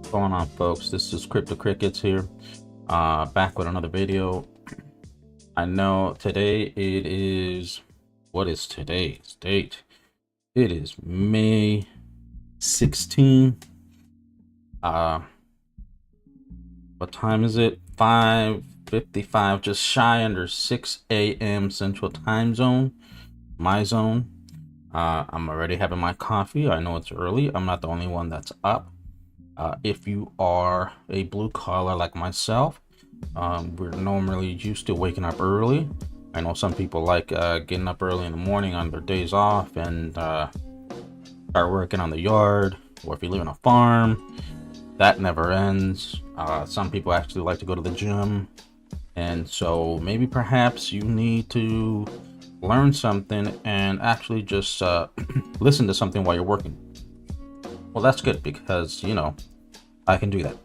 What's going on, folks? This is Crypto Crickets here, back with another video. I know today it is, what is today's date? It is May 16. What time is it? 5:55, just shy under 6 a.m. Central Time Zone, my zone. I'm already having my coffee. I know it's early. I'm not the only one that's up. If you are a blue collar like myself, we're normally used to waking up early. I know some people like getting up early in the morning on their days off and start working on the yard, or if you live on a farm, that never ends. Some people actually like to go to the gym, and so maybe perhaps you need to learn something and actually just listen to something while you're working. Well, that's good, because I can do that.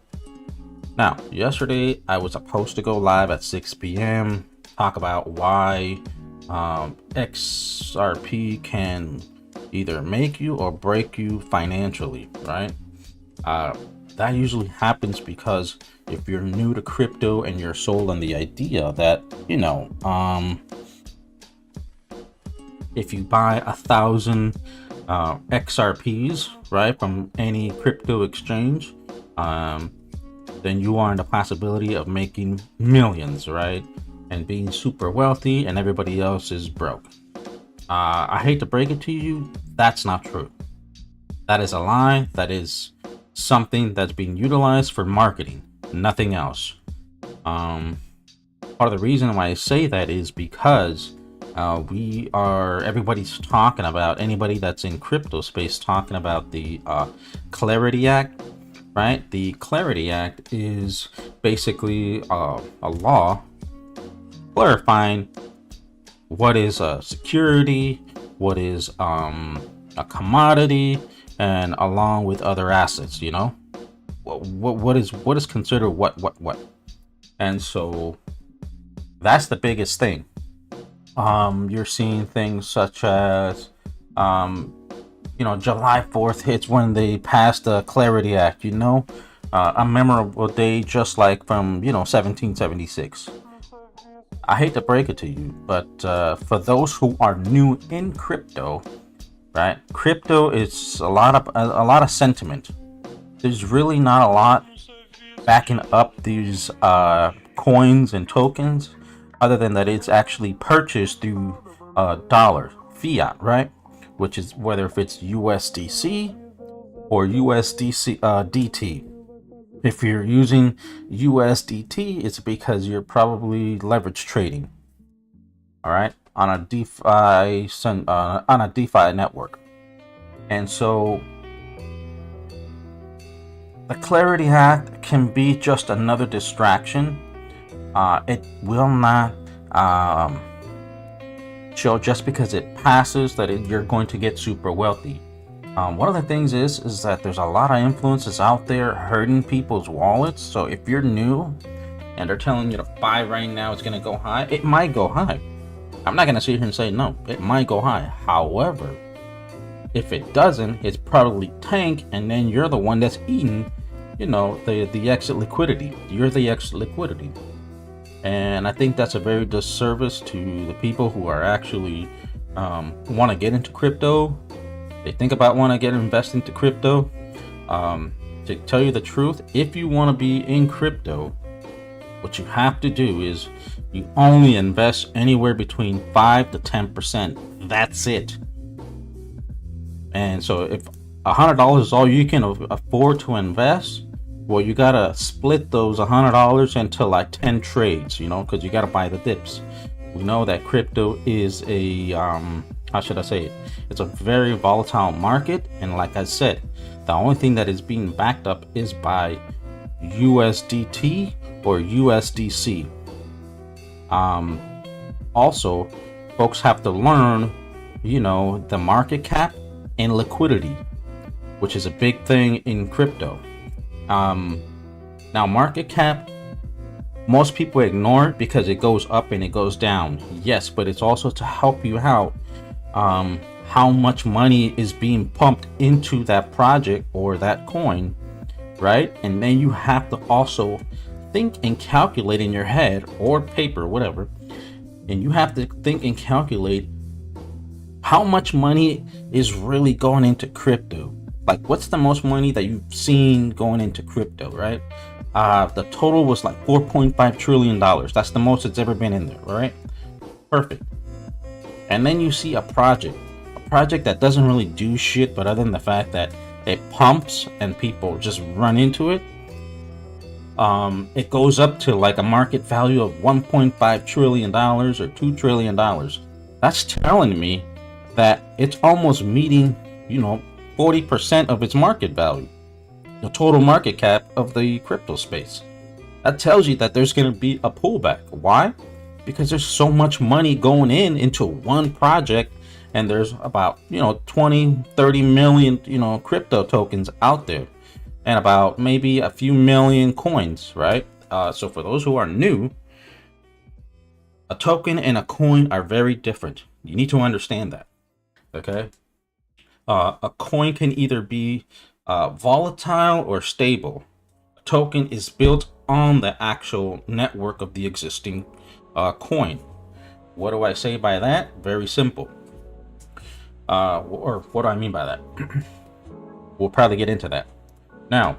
Now, yesterday I was supposed to go live at 6 p.m. talk about why XRP can either make you or break you financially, right? That usually happens because if you're new to crypto and you're sold on the idea that if you buy 1,000 XRPs, right, from any crypto exchange, then you are in the possibility of making millions, right, and being super wealthy, and everybody else is broke. I hate to break it to you, that's not true. That is a lie. That is something that's being utilized for marketing, nothing else. Part of the reason why I say that is because everybody's talking about, anybody that's in crypto space talking about the Clarity Act, right? The Clarity Act is basically a law clarifying what is a security, what is a commodity, and along with other assets, what is considered what. And so that's the biggest thing. You're seeing things such as July 4th hits when they passed the Clarity Act, a memorable day just like from 1776. I hate to break it to you, but for those who are new in crypto, right, crypto is a lot of sentiment. There's really not a lot backing up these coins and tokens, other than that it's actually purchased through dollar fiat, right? Which is whether if it's USDC or DT. If you're using USDT, it's because you're probably leverage trading, all right, on a DeFi network. And so the Clarity Act can be just another distraction. It will not show just because it passes that you're going to get super wealthy. One of the things is that there's a lot of influences out there hurting people's wallets. So if you're new and they're telling you to buy right now, it's going to go high, it might go high. I'm not going to sit here and say no, it might go high. However, if it doesn't, it's probably tank, and then you're the one that's eating the exit liquidity. You're the exit liquidity. And I think that's a very disservice to the people who are actually want to get into crypto. They think about want to get invested into crypto. To tell you the truth, if you want to be in crypto, what you have to do is you only invest anywhere between 5 to 10%. That's it. And so if $100 is all you can afford to invest, well, you gotta split those $100 into like 10 trades, because you gotta buy the dips. We know that crypto is a how should I say it? It's a very volatile market, and like I said, the only thing that is being backed up is by USDT or USDC. Also, folks have to learn, the market cap and liquidity, which is a big thing in crypto. Now, market cap, most people ignore it because it goes up and it goes down. Yes, but it's also to help you out how much money is being pumped into that project or that coin right? And then you have to also think and calculate in your head or paper, whatever, and you have to think and calculate how much money is really going into crypto. Like, what's the most money that you've seen going into crypto, right? The total was like $4.5 trillion. That's the most it's ever been in there, right? Perfect. And then you see a project that doesn't really do shit, but other than the fact that it pumps and people just run into it. It goes up to like a market value of $1.5 trillion or $2 trillion. That's telling me that it's almost meeting, 40% of its market value, the total market cap of the crypto space. That tells you that there's going to be a pullback. Why? Because there's so much money going into one project, and there's about 20-30 million crypto tokens out there, and about maybe a few million coins, right? So for those who are new, a token and a coin are very different. You need to understand that. Okay, a coin can either be volatile or stable. A token is built on the actual network of the existing coin. What do I say by that? Very simple. Or what do I mean by that? We'll probably get into that. Now,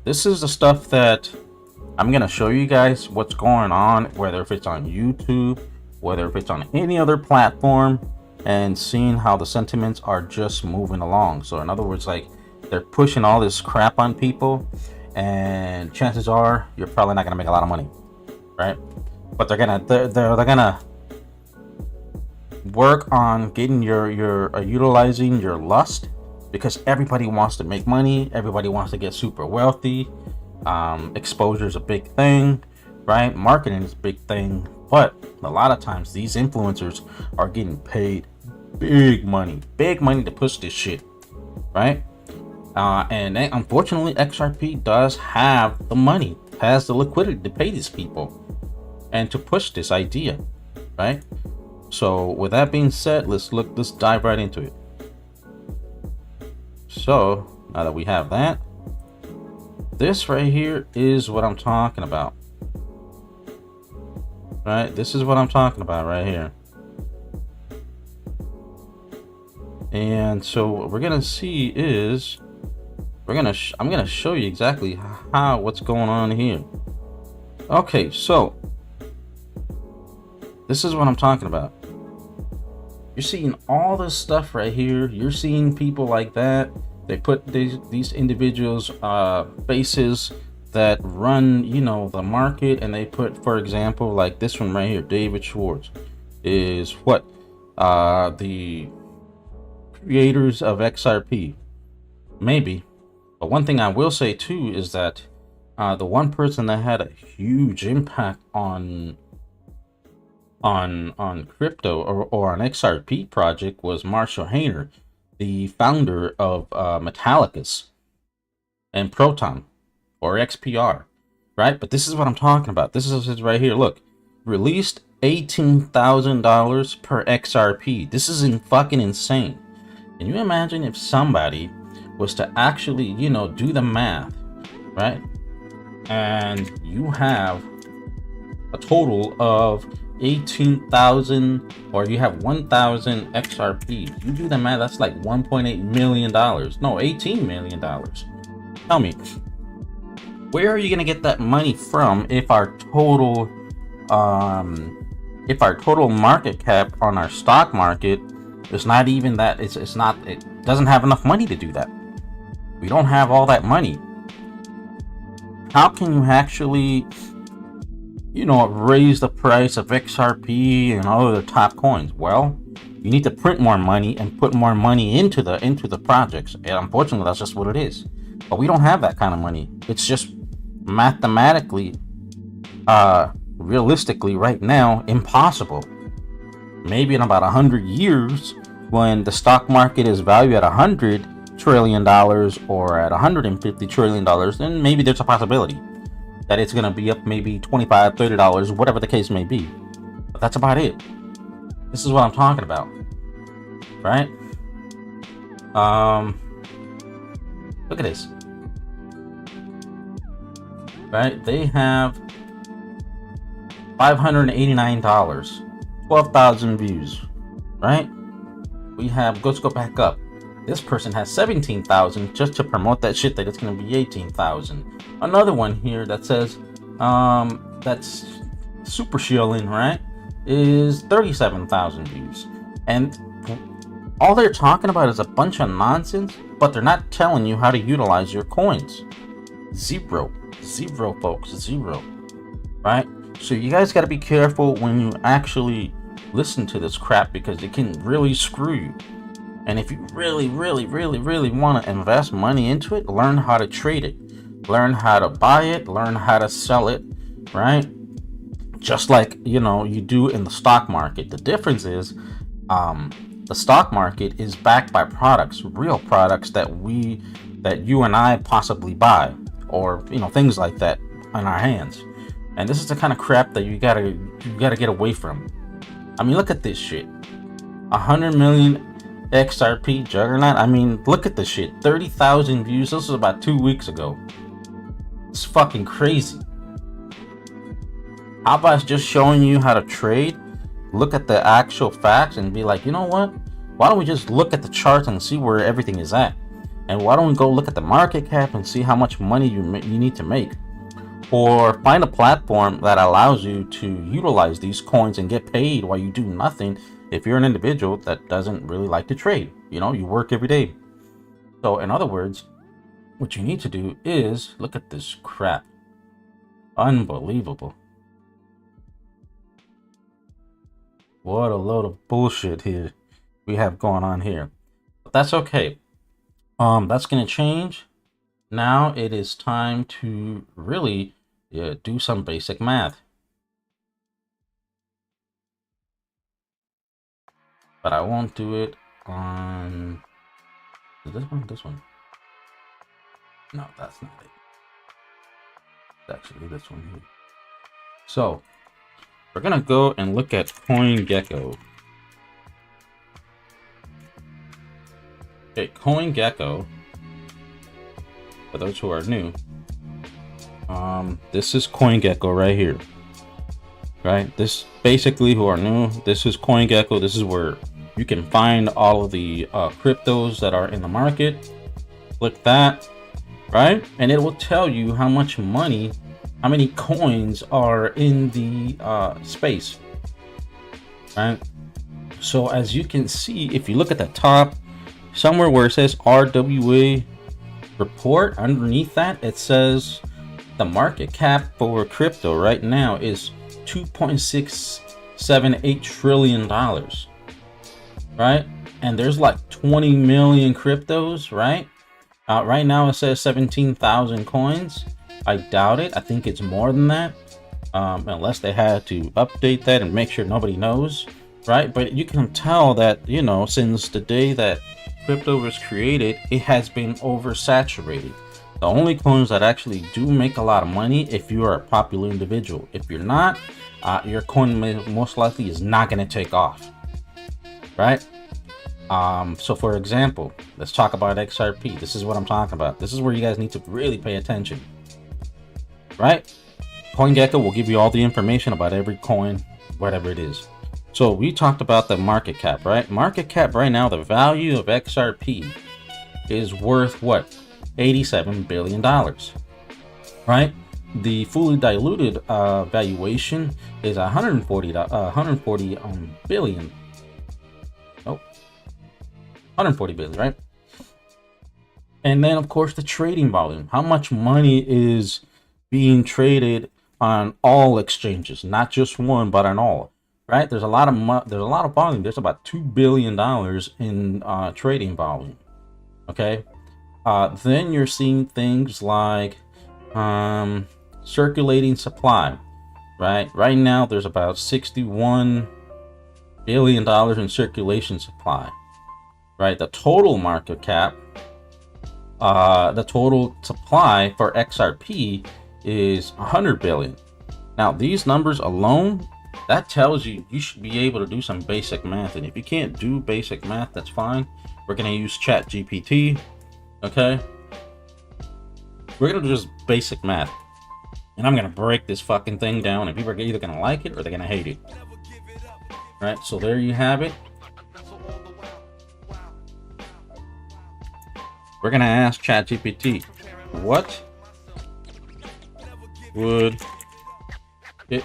this is the stuff that I'm gonna show you guys what's going on, whether if it's on YouTube, whether if it's on any other platform, and seeing how the sentiments are just moving along. So in other words, like, they're pushing all this crap on people, and chances are you're probably not gonna make a lot of money, right? But they're gonna work on getting your utilizing your lust, because everybody wants to make money, everybody wants to get super wealthy. Exposure is a big thing, right? Marketing is a big thing, but a lot of times these influencers are getting paid big money to push this shit, right? And then, unfortunately, XRP does have the money, has the liquidity to pay these people and to push this idea, right? So with that being said, let's dive right into it. So now that we have that, this right here is what I'm talking about, right? This is what I'm talking about right here. And so what we're gonna see is I'm gonna show you exactly what's going on here. Okay, so this is what I'm talking about. You're seeing all this stuff right here. You're seeing people like that. They put these individuals faces that run the market, and they put, for example, like this one right here, David Schwartz is what the creators of XRP, maybe. But one thing I will say too is that the one person that had a huge impact on crypto or on XRP project was Marshall Hayner, the founder of Metallicus and Proton, or XPR, right? But this is what I'm talking about. This is right here. Look, released $18,000 per XRP. This is fucking insane. Can you imagine if somebody was to actually, do the math, right? And you have a total of 18,000, or you have 1,000 XRP. You do the math, that's like $1.8 million. No, $18 million. Tell me, where are you gonna get that money from if our total market cap on our stock market is not even that? It doesn't have enough money to do that. We don't have all that money. How can you actually raise the price of XRP and all of the top coins? Well, you need to print more money and put more money into the projects. And unfortunately, that's just what it is. But we don't have that kind of money. It's just mathematically, realistically, right now, impossible. Maybe in about 100 years, when the stock market is valued at $100 trillion or at $150 trillion, then maybe there's a possibility that it's going to be up maybe $25, $30, whatever the case may be. But that's about it. This is what I'm talking about, right? Look at this. right? They have $589, 12,000 views, right? We have, let's go back up. This person has 17,000 just to promote that shit that it's going to be 18,000. Another one here that says, that's super shilling, right? Is 37,000 views. And all they're talking about is a bunch of nonsense, but they're not telling you how to utilize your coins. Zero, folks, zero, right? So you guys got to be careful when you actually listen to this crap, because it can really screw you. And if you really want to invest money into it, learn how to trade it, learn how to buy it, learn how to sell it, right? Just like, you know, you do in the stock market. The difference is the stock market is backed by products, real products that you and I possibly buy, or, you know, things like that in our hands. And this is the kind of crap that you gotta get away from. I mean, look at this shit. 100 million XRP juggernaut. I mean, look at this shit. 30,000 views. This was about 2 weeks ago. It's fucking crazy. How about just showing you how to trade? Look at the actual facts and be like, you know what? Why don't we just look at the charts and see where everything is at? And why don't we go look at the market cap and see how much money you need to make? Or find a platform that allows you to utilize these coins and get paid while you do nothing, if you're an individual that doesn't really like to trade. You know, you work every day. So in other words, what you need to do is look at this crap. Unbelievable. What a load of bullshit here we have going on here. But that's okay. That's going to change. Now it is time to really do some basic math. But I won't do it on this one. No, that's not it. It's actually this one here. So we're gonna go and look at CoinGecko. Okay, CoinGecko, for those who are new, this is CoinGecko right here. Right, this basically, who are new, this is CoinGecko. This is where you can find all of the cryptos that are in the market. Click that, right? And it will tell you how much money, how many coins are in the space, right? So as you can see, if you look at the top, somewhere where it says RWA report, underneath that, it says the market cap for crypto right now is $2.678 trillion, right? And there's like 20 million cryptos, right? Right now it says 17,000 coins. I doubt it. I think it's more than that, unless they had to update that and make sure nobody knows, right? But you can tell that, you know, since the day that crypto was created, it has been oversaturated. The only coins that actually do make a lot of money if you are a popular individual. If you're not, your coin most likely is not going to take off, right? So for example, let's talk about XRP. This is what I'm talking about. This is where you guys need to really pay attention, right? CoinGecko will give you all the information about every coin, whatever it is. So we talked about the market cap, right? Market cap right now, the value of XRP is worth what? $87 billion, right? The fully diluted valuation is 140 billion. Oh, 140 billion, right? And then of course the trading volume. How much money is being traded on all exchanges, not just one, but on all, right? There's a lot of volume. There's about $2 billion in trading volume. Okay. Then you're seeing things like circulating supply, right? Right now there's about $61 billion in circulation supply, right? The total market cap, the total supply for XRP is 100 billion. Now these numbers alone, that tells you should be able to do some basic math. And if you can't do basic math, that's fine. We're going to use ChatGPT. Okay, we're gonna do just basic math. And I'm gonna break this fucking thing down, and people are either gonna like it or they're gonna hate it. Right, so there you have it. We're gonna ask ChatGPT, what would it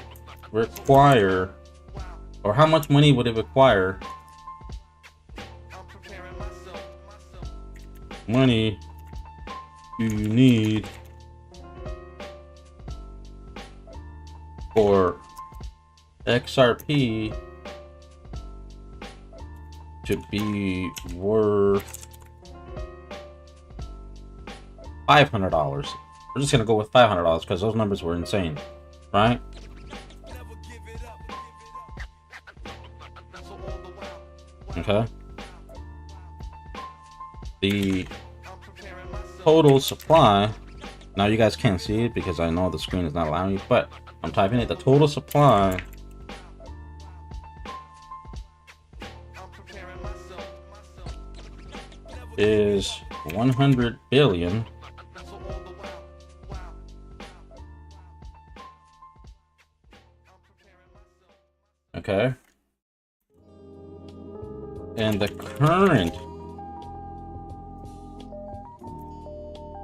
require, or how much money would it require? Money do you need for XRP to be worth $500? We're just gonna go with $500 because those numbers were insane, right? Okay. The total supply, now you guys can't see it because I know the screen is not allowing you, but I'm typing it. The total supply is 100 billion. Okay. And the current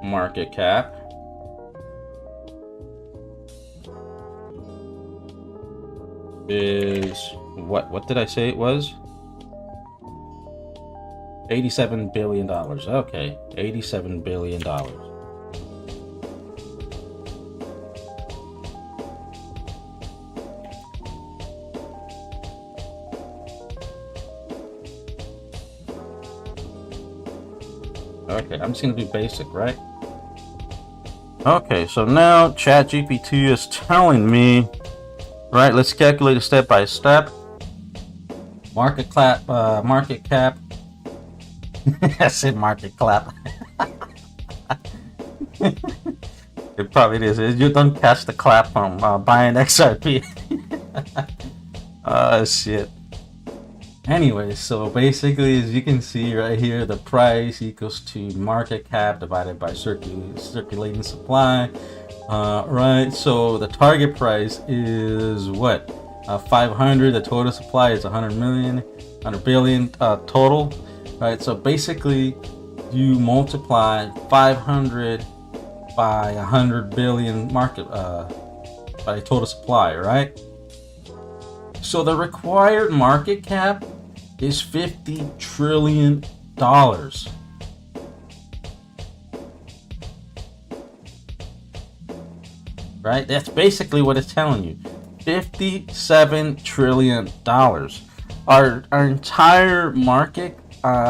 market cap is what did I say it was? $87 billion. Okay, $87 billion. Okay, I'm just gonna do basic, right? Okay, so now ChatGPT is telling me, right? Let's calculate it step by step. Market cap. I said market clap. It probably is. You don't catch the clap from buying XRP. Oh shit. Anyway, so basically, as you can see right here, the price equals to market cap divided by circulating supply. Right, so the target price is what? 500. The total supply is 100 billion total. Right, so basically, you multiply 500 by 100 billion market by total supply, right? So the required market cap is $50 trillion. Right? That's basically what it's telling you. $57 trillion. Our entire market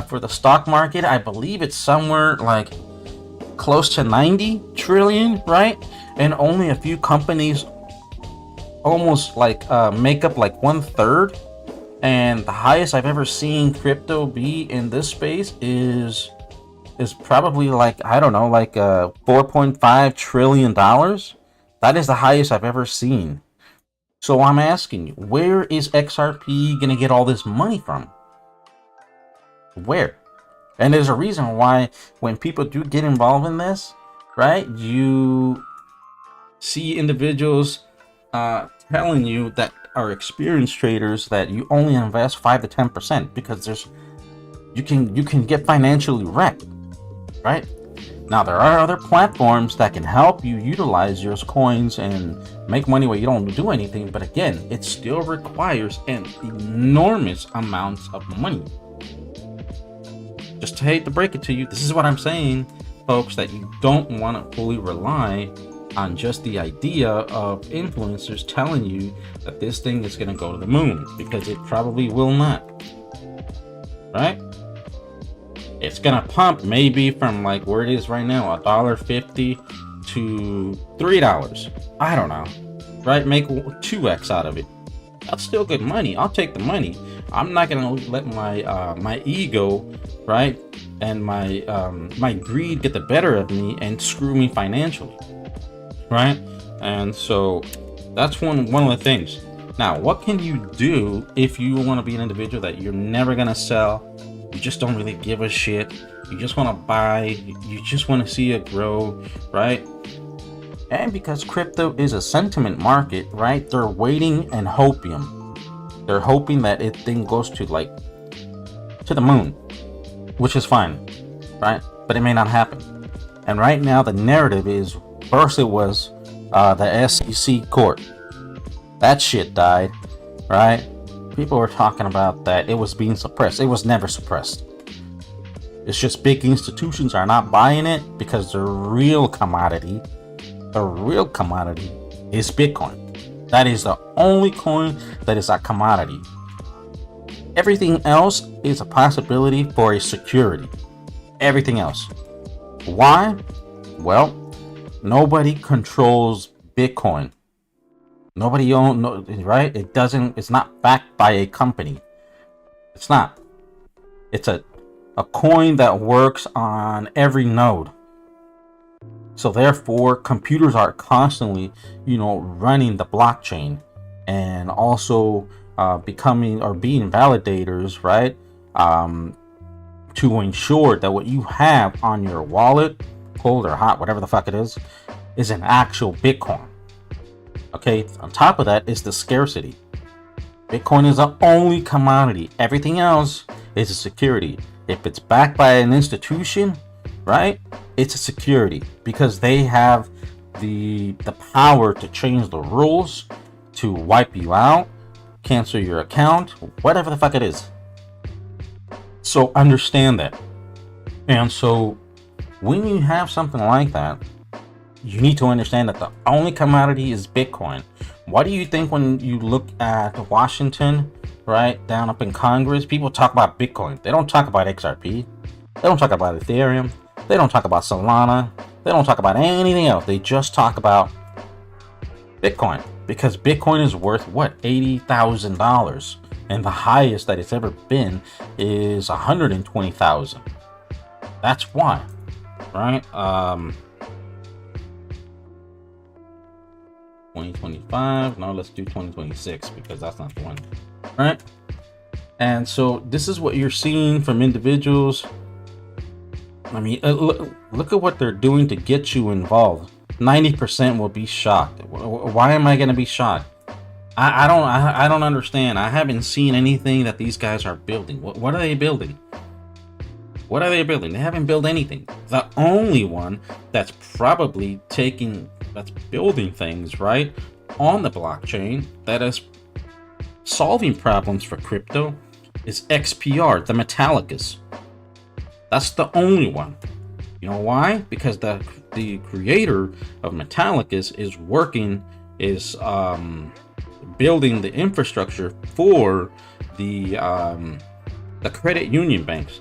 for the stock market, I believe it's somewhere like close to 90 trillion, right? And only a few companies almost like make up like 1/3. And the highest I've ever seen crypto be in this space is probably like, I don't know, like $4.5 trillion. That is the highest I've ever seen. So I'm asking you, where is XRP gonna get all this money from? Where? And there's a reason why when people do get involved in this, right, you see individuals telling you that are experienced traders that you only invest 5 to 10% because you can get financially wrecked, right? Now there are other platforms that can help you utilize your coins and make money where you don't do anything, but again, it still requires an enormous amount of money. Just hate to break it to you, this is what I'm saying, folks, that you don't want to fully rely on just the idea of influencers telling you that this thing is going to go to the moon, because it probably will not, right? It's going to pump maybe from like where it is right now, $1.50 to $3. I don't know, right? Make 2x out of it. That's still good money. I'll take the money. I'm not going to let my my ego, right, and my greed get the better of me and screw me financially, right? And so that's one of the things. Now, what can you do if you want to be an individual that you're never going to sell? You just don't really give a shit. You just want to buy. You just want to see it grow, right? And because crypto is a sentiment market, right? They're waiting and hopium. They're hoping that it thing goes to like to the moon, which is fine, right? But it may not happen. And right now the narrative is, first it was the SEC court. That shit died, right? People were talking about that it was being suppressed. It was never suppressed. It's just big institutions are not buying it because the real commodity is Bitcoin. That is the only coin that is a commodity. Everything else is a possibility for a security. Everything else. Why? Well, nobody controls Bitcoin. Nobody owns, right? It's not backed by a company. It's not. It's a coin that works on every node. So therefore, computers are constantly, running the blockchain, and also becoming or being validators, right? To ensure that what you have on your wallet, cold or hot, whatever the fuck it is an actual Bitcoin. Okay, on top of that is the scarcity. Bitcoin is the only commodity. Everything else is a security. If it's backed by an institution, right, it's a security because they have the power to change the rules, to wipe you out, cancel your account, whatever the fuck it is. So understand that. And so when you have something like that, you need to understand that the only commodity is Bitcoin. Why do you think when you look at Washington, right, down up in Congress, people talk about Bitcoin? They don't talk about XRP. They don't talk about Ethereum. They don't talk about Solana. They don't talk about anything else. They just talk about Bitcoin because Bitcoin is worth what? $80,000, and the highest that it's ever been is $120,000. That's why, right? 2025. No, let's do 2026 because that's not the one, right? And so this is what you're seeing from individuals. I mean, look at what they're doing to get you involved. 90% will be shocked. Why am I going to be shocked? I don't understand. I haven't seen anything that these guys are building. What are they building? What are they building? They haven't built anything. The only one that's probably that's building things, right, on the blockchain that is solving problems for crypto is XPR, the Metallicus. That's the only one. You know why? Because the creator of Metallicus is building the infrastructure for the credit union banks.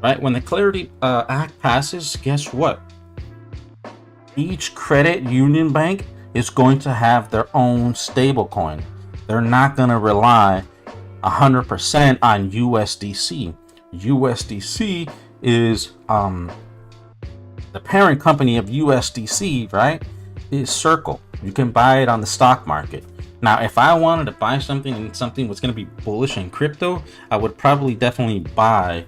Right? When the Clarity Act passes, guess what? Each credit union bank is going to have their own stablecoin. They're not going to rely 100% on USDC. USDC is the parent company of USDC, right? Is Circle. You can buy it on the stock market. Now, if I wanted to buy something and something was going to be bullish in crypto, I would probably definitely buy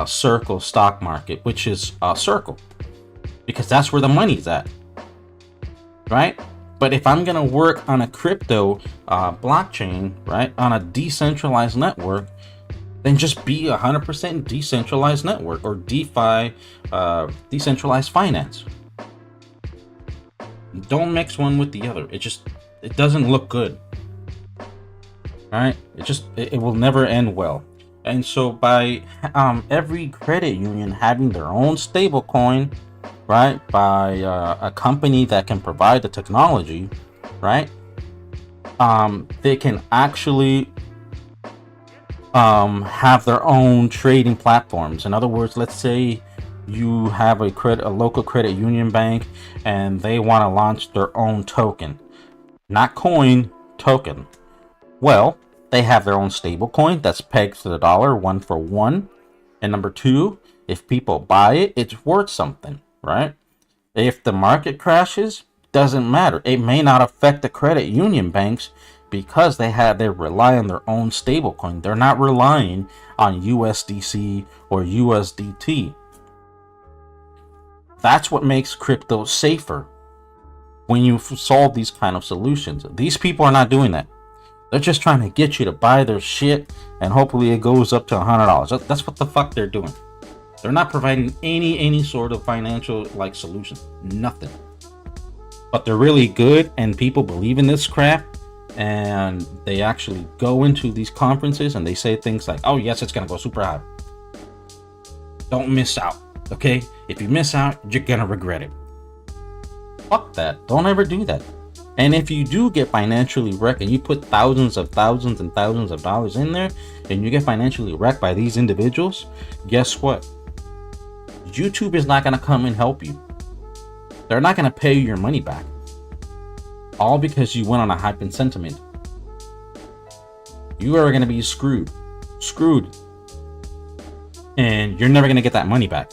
Circle stock market, which is Circle, because that's where the money's at, right? But if I'm gonna work on a crypto blockchain, right, on a decentralized network, then just be 100% decentralized network or DeFi, decentralized finance. Don't mix one with the other. It doesn't look good, right? It will never end well. And so by every credit union having their own stable coin, right, by a company that can provide the technology, right, they can actually have their own trading platforms. In other words, let's say you have a local credit union bank and they want to launch their own token, not coin, token. Well, they have their own stable coin that's pegged to the dollar, 1 for 1. And number 2, if people buy it, it's worth something, right? If the market crashes, doesn't matter. It may not affect the credit union banks because they rely on their own stable coin. They're not relying on USDC or USDT. That's what makes crypto safer. when you solve these kind of solutions. These people are not doing that. They're just trying to get you to buy their shit, and hopefully it goes up to $100. That's what the fuck they're doing. They're not providing any sort of financial like solution. Nothing. But they're really good, and people believe in this crap, and they actually go into these conferences and they say things like, oh yes, it's gonna go super high. Don't miss out. Okay? If you miss out, you're gonna regret it. Fuck that. Don't ever do that. And if you do get financially wrecked and you put thousands and thousands of dollars in there and you get financially wrecked by these individuals, guess what? YouTube is not going to come and help you. They're not going to pay you your money back. All because you went on a hype and sentiment. You are going to be screwed. Screwed. And you're never going to get that money back.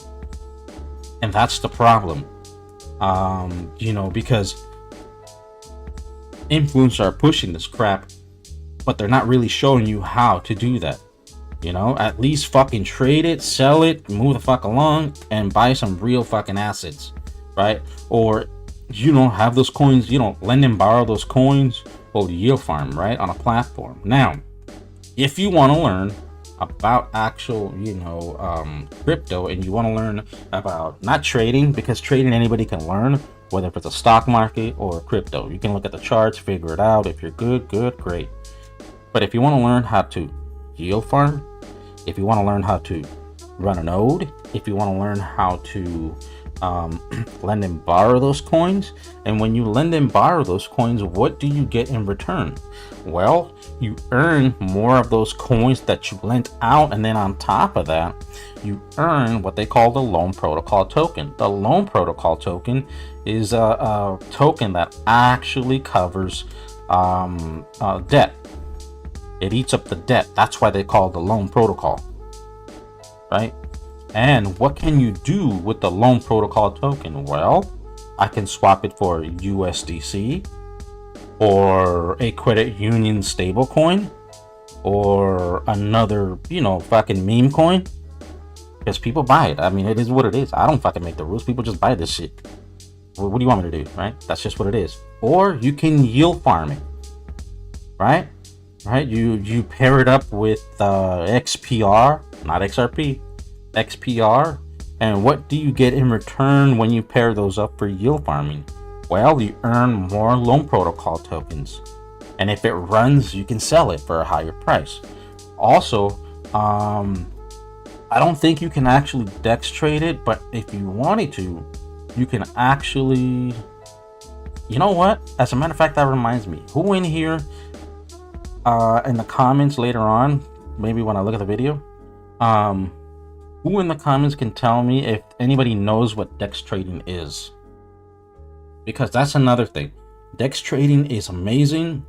And that's the problem. Because influencers are pushing this crap, but they're not really showing you how to do that. At least fucking trade it, sell it, move the fuck along, and buy some real fucking assets, right? Or have those coins, lend and borrow those coins, or yield farm, right, on a platform. Now, if you want to learn about actual crypto, and you want to learn about not trading, because trading anybody can learn, whether if it's a stock market or crypto. You can look at the charts, figure it out. If you're good, great. But if you want to learn how to yield farm, if you want to learn how to run a node, if you want to learn how to lend and borrow those coins, and when you lend and borrow those coins, what do you get in return? Well, you earn more of those coins that you lent out, and then on top of that, you earn what they call the loan protocol token. The loan protocol token is a token that actually covers debt. It eats up the debt. That's why they call it the loan protocol, right? And what can you do with the loan protocol token? Well, I can swap it for USDC or a credit union stablecoin or another, fucking meme coin, because people buy it. I mean, it is what it is. I don't fucking make the rules. People just buy this shit. What do you want me to do, right? That's just what it is. Or you can yield farm it, right? Right? You pair it up with XPR, not XRP, XPR, and what do you get in return when you pair those up for yield farming? Well, you earn more loan protocol tokens, and if it runs, you can sell it for a higher price. Also, I don't think you can actually dex trade it, but if you wanted to, you can actually, you know what? As a matter of fact, that reminds me, who in here in the comments later on, maybe when I look at the video, who in the comments can tell me if anybody knows what dex trading is? Because that's another thing. Dex trading is amazing.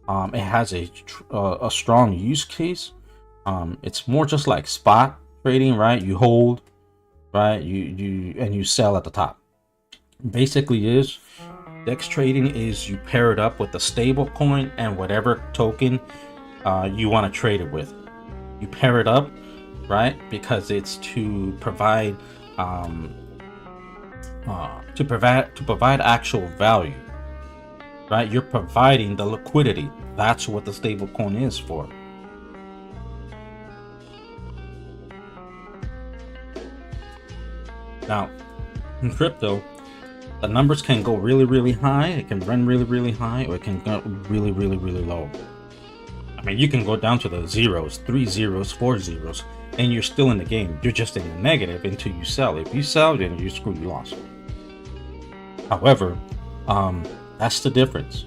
It has a strong use case. It's more just like spot trading, right? You hold, right? You sell at the top. Basically is dex trading is you pair it up with a stable coin and whatever token you want to trade it with. You pair it up, right? Because it's to provide actual value, right? You're providing the liquidity. That's what the stable coin is for. Now, in crypto, the numbers can go really high, it can run really high, or it can go really low. I mean, you can go down to the zeros, 3 zeros, 4 zeros, and you're still in the game. You're just in the negative until you sell. If you sell, then you're screwed, you lost. However, that's the difference.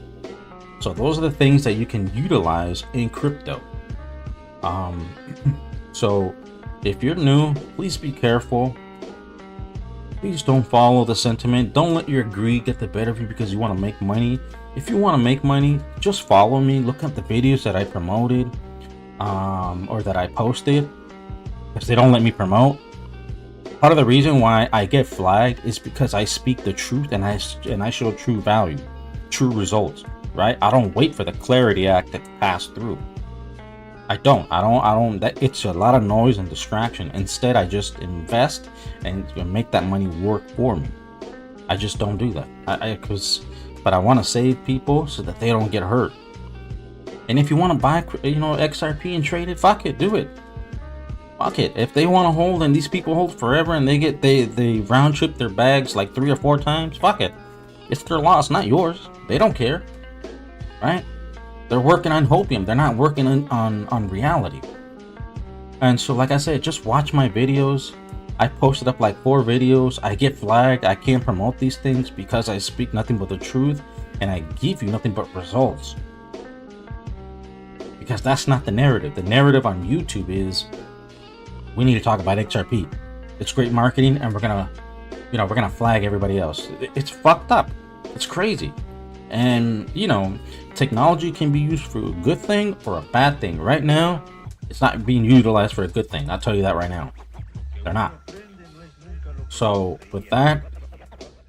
So those are the things that you can utilize in crypto. So if you're new, please be careful. Please don't follow the sentiment. Don't let your greed get the better of you because you want to make money. If you want to make money, just follow me. Look at the videos that I promoted or that I posted, because they don't let me promote. Part of the reason why I get flagged is because I speak the truth and I show true value, true results, right? I don't wait for the Clarity Act to pass through. I don't, that it's a lot of noise and distraction. Instead, I just invest and make that money work for me. I just don't do that. Because but I want to save people so that they don't get hurt. And if you want to buy, you know, XRP and trade it, fuck it, do it. Fuck it. If they want to hold and these people hold forever and they round trip their bags like 3 or 4 times, fuck it. It's their loss, not yours. They don't care, right? They're working on HOPIUM. They're not working on reality. And so, like I said, just watch my videos. I posted up like 4 videos. I get flagged. I can't promote these things because I speak nothing but the truth and I give you nothing but results. Because that's not the narrative. The narrative on YouTube is we need to talk about XRP. It's great marketing and we're gonna flag everybody else. It's fucked up. It's crazy. And you know, technology can be used for a good thing or a bad thing. Right now, it's not being utilized for a good thing. I'll tell you that right now. They're not. So with that,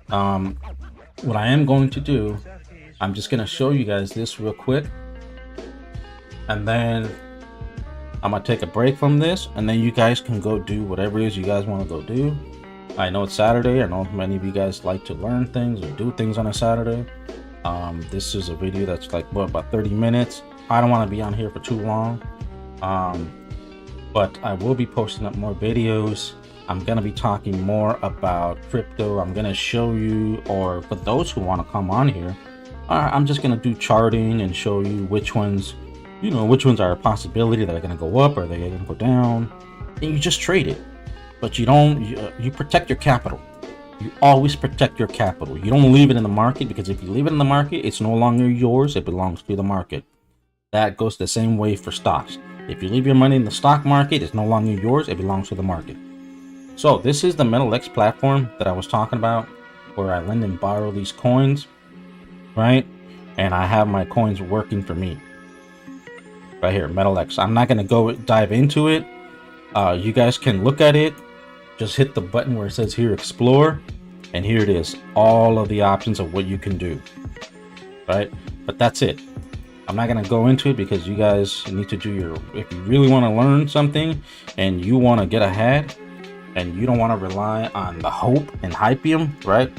what I am going to do, I'm just gonna show you guys this real quick, and then I'm gonna take a break from this, and then you guys can go do whatever it is you guys want to go do. I know it's Saturday. I know many of you guys like to learn things or do things on a Saturday. This is a video that's like about 30 minutes. I don't want to be on here for too long, but I will be posting up more videos. I'm gonna be talking more about crypto. I'm gonna show you, or for those who want to come on here, I'm just gonna do charting and show you which ones, you know, which ones are a possibility that are gonna go up or they're gonna go down, and you just trade it. But you don't, you protect your capital. You always protect your capital. You don't leave it in the market, because if you leave it in the market, it's no longer yours. It belongs to the market. That goes the same way for stocks. If you leave your money in the stock market, it's no longer yours. It belongs to the market. So this is the MetalX platform that I was talking about, where I lend and borrow these coins, right? And I have my coins working for me. Right here, MetalX. I'm not going to go dive into it. You guys can look at it. Just hit the button where it says here, explore, and here it is, all of the options of what you can do, right? But that's it. I'm not going to go into it because you guys need to do your, if you really want to learn something and you want to get ahead and you don't want to rely on the hope and HOPIUM, right?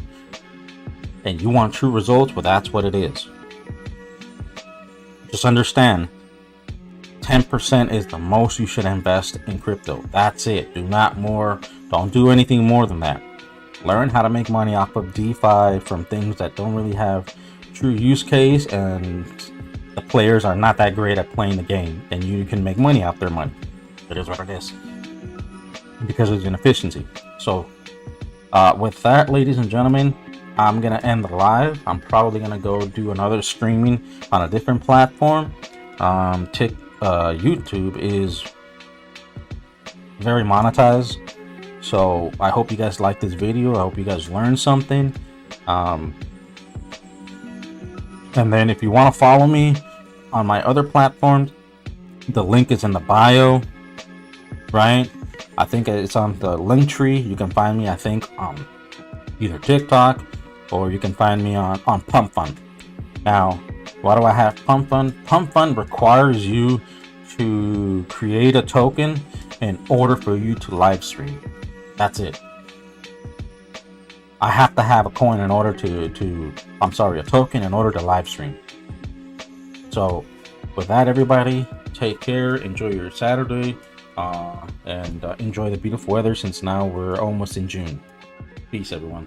And you want true results, well, that's what it is. Just understand, 10% is the most you should invest in crypto. That's it. Do not more. Don't do anything more than that. Learn how to make money off of DeFi from things that don't really have true use case, and the players are not that great at playing the game, and you can make money off their money. It is what it is, because it's inefficiency. So with that, ladies and gentlemen, I'm gonna end the live. I'm probably gonna go do another streaming on a different platform. YouTube is very monetized, so I hope you guys like this video. I hope you guys learned something, and then if you want to follow me on my other platforms, the link is in the bio, right? I think it's on the link tree. You can find me, I think, on either TikTok, or you can find me on Pump Fund. Now, why do I have Pump Fund? Pump Fund requires you to create a token in order for you to live stream. That's it. I have to have a coin in order a token in order to live stream. So with that, everybody, take care, enjoy your Saturday, and enjoy the beautiful weather, since now we're almost in June. Peace, everyone.